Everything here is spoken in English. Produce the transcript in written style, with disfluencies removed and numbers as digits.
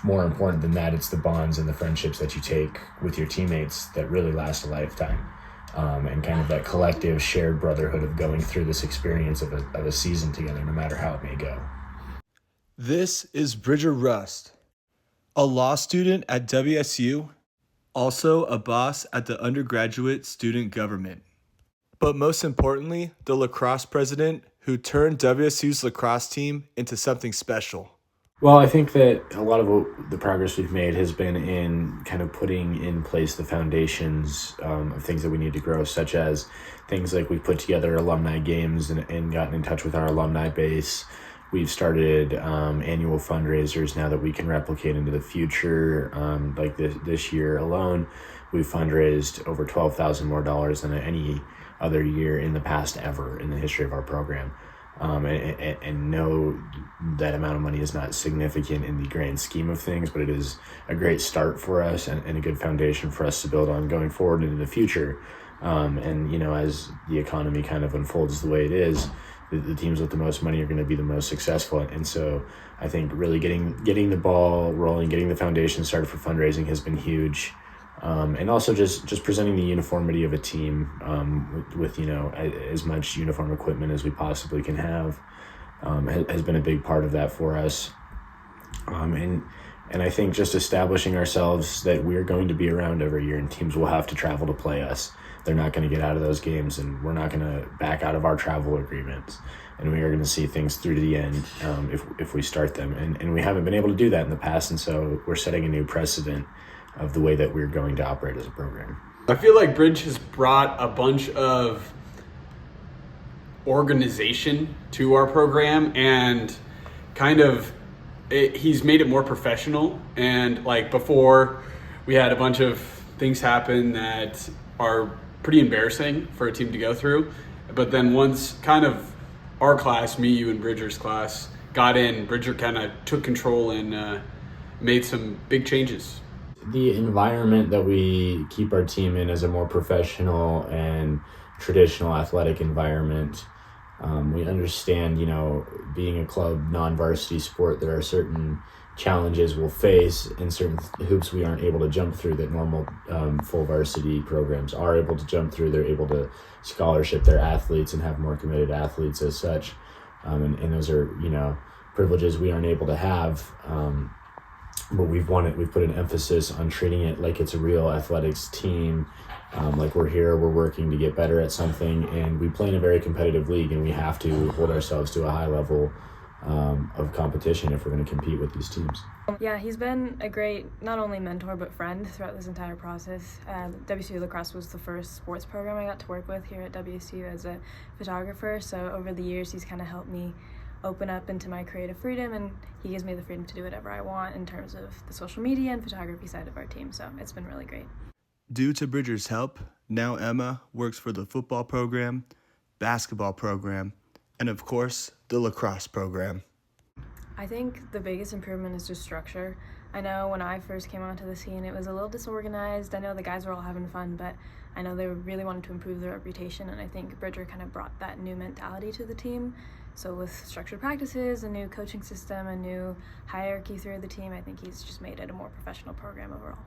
more important than that, it's the bonds and the friendships that you take with your teammates that really last a lifetime. And kind of that collective shared brotherhood of going through this experience of a season together, no matter how it may go. This is Bridger Rust, a law student at WSU, also a boss at the undergraduate student government. But most importantly, the lacrosse president who turned WSU's lacrosse team into something special. Well, I think that a lot of the progress we've made has been in kind of putting in place the foundations of things that we need to grow, such as things like we've put together alumni games and gotten in touch with our alumni base. We've started annual fundraisers now that we can replicate into the future. Like this year alone, we've fundraised over $12,000 more than any other year in the past ever in the history of our program. And know that amount of money is not significant in the grand scheme of things, but it is a great start for us and a good foundation for us to build on going forward into the future. And, as the economy kind of unfolds the way it is, the teams with the most money are going to be the most successful. And so I think really getting the ball rolling, getting the foundation started for fundraising has been huge. And also just presenting the uniformity of a team with as much uniform equipment as we possibly can have has been a big part of that for us. And I think just establishing ourselves that we're going to be around every year and teams will have to travel to play us. They're not going to get out of those games, and we're not going to back out of our travel agreements. And we are going to see things through to the end if we start them. And we haven't been able to do that in the past, and so we're setting a new precedent of the way that we're going to operate as a program. I feel like Bridge has brought a bunch of organization to our program and he's made it more professional. And like before, we had a bunch of things happen that are pretty embarrassing for a team to go through. But then once kind of our class, me, you, and Bridger's class got in, Bridger kind of took control and made some big changes. The environment that we keep our team in is a more professional and traditional athletic environment. We understand, being a club non-varsity sport, there are certain challenges we'll face and certain hoops we aren't able to jump through that normal full varsity programs are able to jump through. They're able to scholarship their athletes and have more committed athletes as such. And those are, privileges we aren't able to have. But we've put an emphasis on treating it like it's a real athletics team. Like we're working to get better at something, and we play in a very competitive league, and we have to hold ourselves to a high level of competition if we're going to compete with these teams. Yeah, he's been a great, not only mentor, but friend throughout this entire process. WSU Lacrosse was the first sports program I got to work with here at WSU as a photographer, so over the years he's kind of helped me open up into my creative freedom, and he gives me the freedom to do whatever I want in terms of the social media and photography side of our team, so it's been really great. Due to Bridger's help, now Emma works for the football program, basketball program, and of course, the lacrosse program. I think the biggest improvement is just structure. I know when I first came onto the scene, it was a little disorganized. I know the guys were all having fun, but I know they really wanted to improve their reputation, and I think Bridger kind of brought that new mentality to the team. So with structured practices, a new coaching system, a new hierarchy through the team, I think he's just made it a more professional program overall.